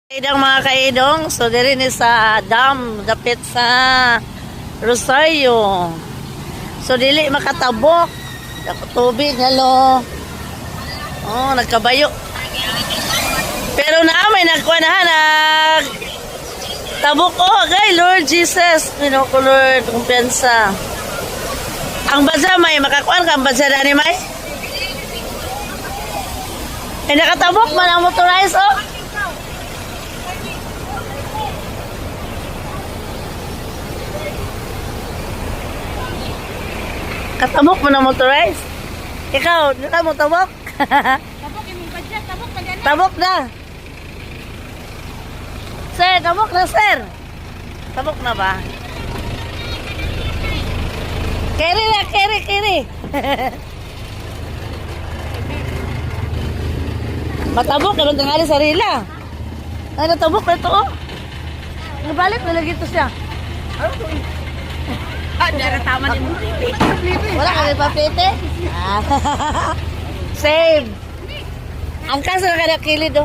Idang mga kaidong, so diri ni sa dam, dapit sa Rosario. So dili makatabok. Dako tubig, hello. Oh, nagkabayo. Pero naamay nagkuanahan tabok agay Lord Jesus, ko Lord, kumpiyansa. Ang baza may makakuan ka ang baza ni may. Nakatabok man ang motorized Katabok mo na motorized? Ikaw, di ka mo tabok? Tabok yung budget, tabok na gano'n. Tabok na. Sir, tabok na sir. Tabok na ba? Keri na, keri. Matabok, ganun tangali sarila. Ay, natabok na ito Nabalik na lagi ito siya. Dara tama ni mo. Wala ka rin papete? Save. Ang kaso na kada kilid